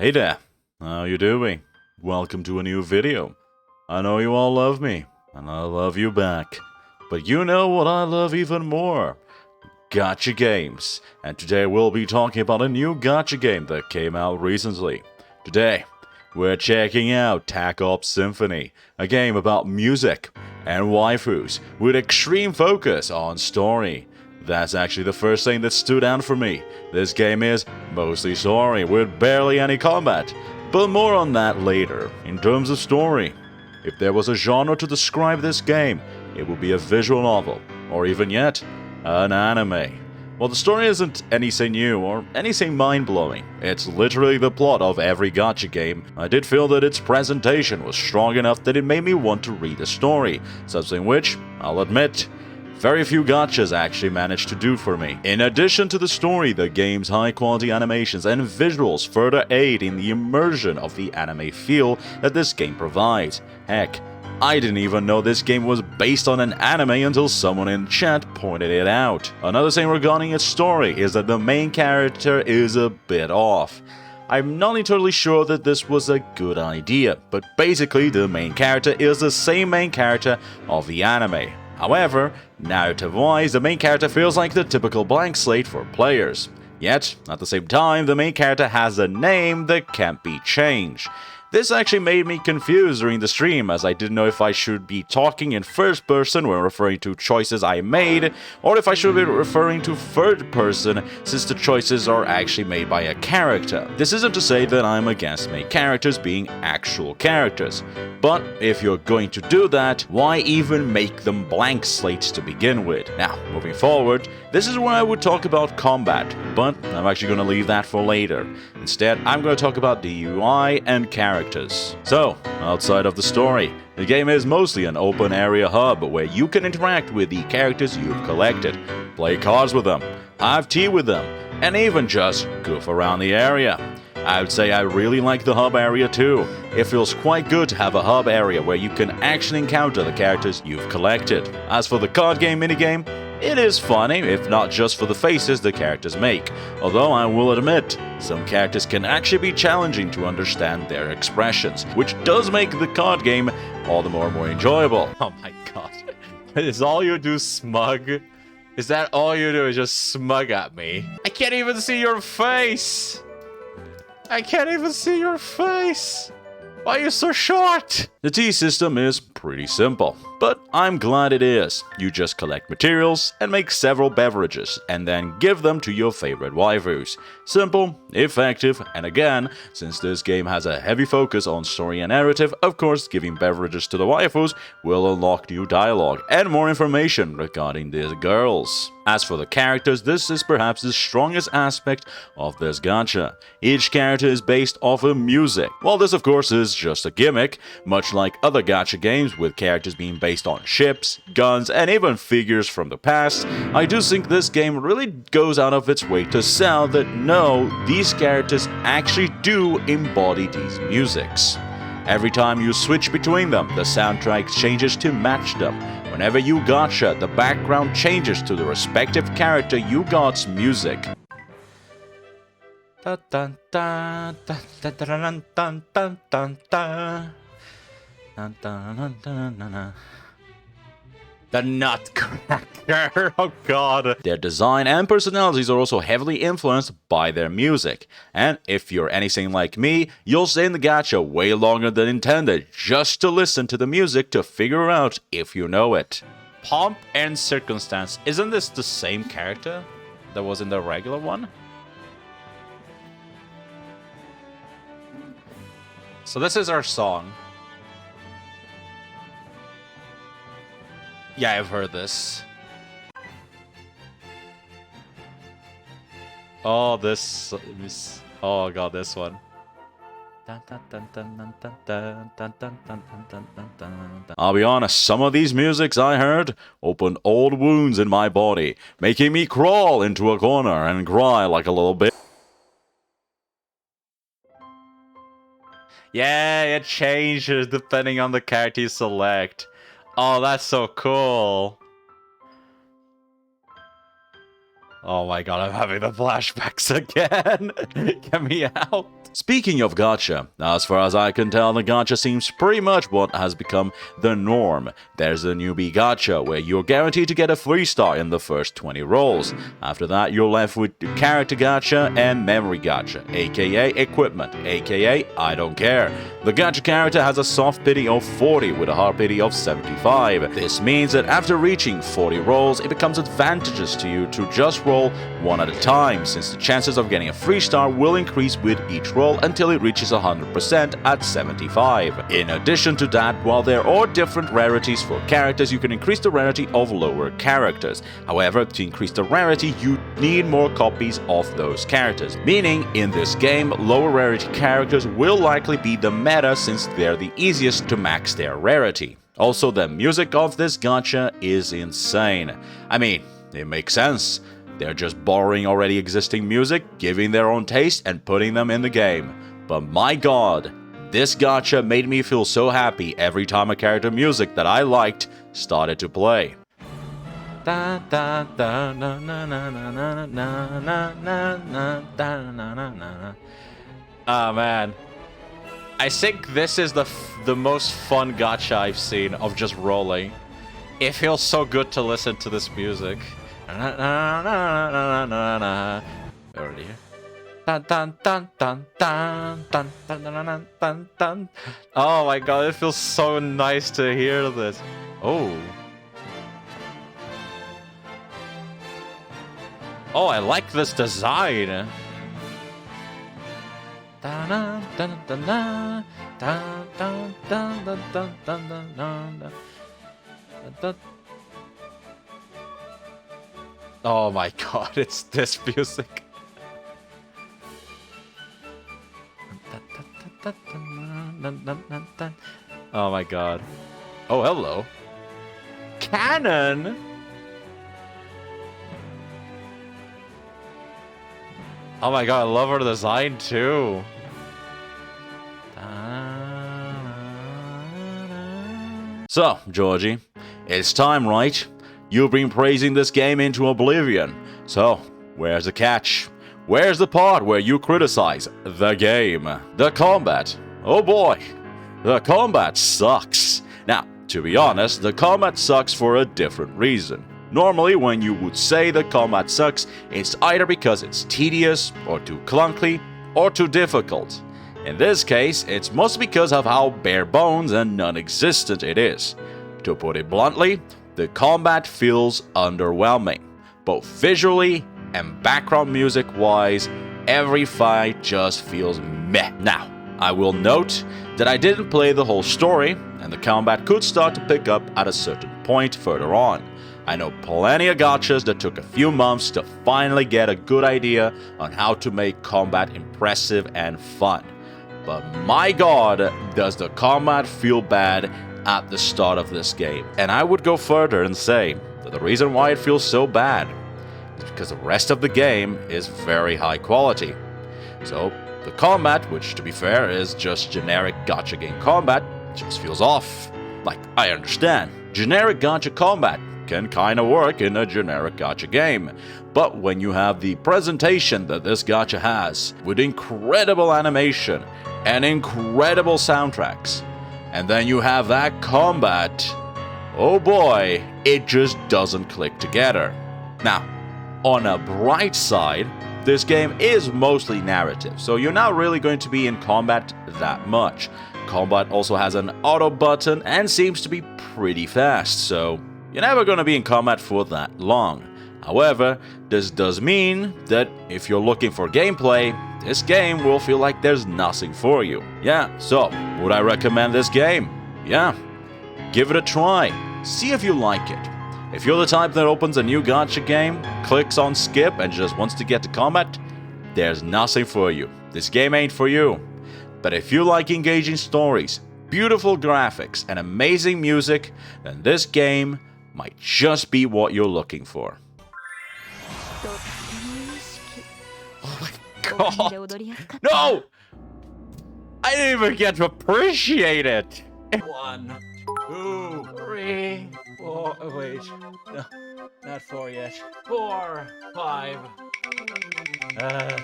Hey there, how you doing? Welcome to a new video. I know you all love me, and I love you back. But you know what I love even more? Gacha games. And today we'll be talking about a new gacha game that came out recently. Today, we're checking out Takt Symphony, a game about music and waifus with extreme focus on story. That's actually the first thing that stood out for me. This game is mostly story with barely any combat, but more on that later. In terms of story, if there was a genre to describe this game, it would be a visual novel, or even yet, an anime. Well, the story isn't anything new or anything mind-blowing. It's literally the plot of every gacha game. I did feel that its presentation was strong enough that it made me want to read the story, something which, I'll admit, very few gachas actually managed to do for me. In addition to the story, the game's high-quality animations and visuals further aid in the immersion of the anime feel that this game provides. Heck, I didn't even know this game was based on an anime until someone in chat pointed it out. Another thing regarding its story is that the main character is a bit off. I'm not entirely sure that this was a good idea, but basically the main character is the same main character of the anime. However, narrative-wise, the main character feels like the typical blank slate for players. Yet, at the same time, the main character has a name that can't be changed. This actually made me confused during the stream, as I didn't know if I should be talking in first person when referring to choices I made, or if I should be referring to third person since the choices are actually made by a character. This isn't to say that I'm against main characters being actual characters, but if you're going to do that, why even make them blank slates to begin with? Now, moving forward, this is where I would talk about combat, but I'm actually going to leave that for later. Instead, I'm going to talk about the UI and characters. So, outside of the story, the game is mostly an open area hub where you can interact with the characters you've collected, play cards with them, have tea with them, and even just goof around the area. I would say I really like the hub area too. It feels quite good to have a hub area where you can actually encounter the characters you've collected. As for the card game minigame, it is funny, if not just for the faces the characters make, although I will admit, some characters can actually be challenging to understand their expressions, which does make the card game all the more enjoyable. Oh my god, is all you do smug? Is that all you do is just smug at me? I can't even see your face! I can't even see your face! Why are you so short? The tea system is pretty simple, but I'm glad it is. You just collect materials and make several beverages and then give them to your favorite waifus. Simple, effective, and again, since this game has a heavy focus on story and narrative, of course giving beverages to the waifus will unlock new dialogue and more information regarding these girls. As for the characters, this is perhaps the strongest aspect of this gacha. Each character is based off of music. While this of course is just a gimmick, much like other gacha games with characters being based on ships, guns, and even figures from the past, I do think this game really goes out of its way to sell that no, these characters actually do embody these musics. Every time you switch between them, the soundtrack changes to match them. Whenever you gacha, the background changes to the respective character you got's music. The Nutcracker, oh god. Their design and personalities are also heavily influenced by their music. And if you're anything like me, you'll stay in the gacha way longer than intended just to listen to the music to figure out if you know it. Pomp and Circumstance, isn't this the same character that was in the regular one? So this is our song. Yeah, I've heard this. Oh, this... Oh god, this one. I'll be honest, some of these musics I heard opened old wounds in my body, making me crawl into a corner and cry like a little bit. Yeah, it changes depending on the character you select. Oh, that's so cool. Oh my god, I'm having the flashbacks again. Get me out. Speaking of gacha, as far as I can tell, the gacha seems pretty much what has become the norm. There's a newbie gacha where you're guaranteed to get a 3-star in the first 20 rolls. After that, you're left with character gacha and memory gacha, aka equipment, aka I don't care. The gacha character has a soft pity of 40 with a hard pity of 75. This means that after reaching 40 rolls, it becomes advantageous to you to just roll one at a time, since the chances of getting a 3-star will increase with each roll until it reaches 100% at 75. In addition to that, while there are different rarities for characters, you can increase the rarity of lower characters. However, to increase the rarity, you need more copies of those characters. Meaning, in this game, lower rarity characters will likely be the meta since they're the easiest to max their rarity. Also, the music of this gacha is insane. I mean, it makes sense. They're just borrowing already existing music, giving their own taste, and putting them in the game. But my god, this gacha made me feel so happy every time a character music that I liked started to play. Ah man, I think this is the most fun gacha I've seen of just rolling. It feels so good to listen to this music. Already here. Oh my god, it feels so nice to hear this. Oh. Oh, I like this design. Oh my god, it's this music. Oh my god. Oh, hello. Canon? Oh my god, I love her design too. So, Georgie, it's time, right? You've been praising this game into oblivion. So, where's the catch? Where's the part where you criticize the game? The combat. Oh boy, the combat sucks. Now, to be honest, the combat sucks for a different reason. Normally, when you would say the combat sucks, it's either because it's tedious, or too clunky, or too difficult. In this case, it's mostly because of how bare bones and non-existent it is. To put it bluntly, the combat feels underwhelming, both visually and background music-wise. Every fight just feels meh. Now, I will note that I didn't play the whole story, and the combat could start to pick up at a certain point further on. I know plenty of gachas that took a few months to finally get a good idea on how to make combat impressive and fun. But my god, does the combat feel bad at the start of this game. And I would go further and say that the reason why it feels so bad is because the rest of the game is very high quality. So, the combat, which to be fair is just generic gacha game combat, just feels off. Like, I understand, generic gacha combat can kinda work in a generic gacha game. But when you have the presentation that this gacha has, with incredible animation and incredible soundtracks, and then you have that combat, oh boy, it just doesn't click together. Now, on a bright side, this game is mostly narrative, so you're not really going to be in combat that much. Combat also has an auto button and seems to be pretty fast, so you're never going to be in combat for that long. However, this does mean that if you're looking for gameplay, this game will feel like there's nothing for you. Yeah, so, would I recommend this game? Yeah. Give it a try. See if you like it. If you're the type that opens a new gacha game, clicks on skip, and just wants to get to combat, there's nothing for you. This game ain't for you. But if you like engaging stories, beautiful graphics, and amazing music, then this game might just be what you're looking for. Oh my god! No! I didn't even get to appreciate it! 1, 2, 3, 4, oh wait, no, not 4 yet. 4, 5.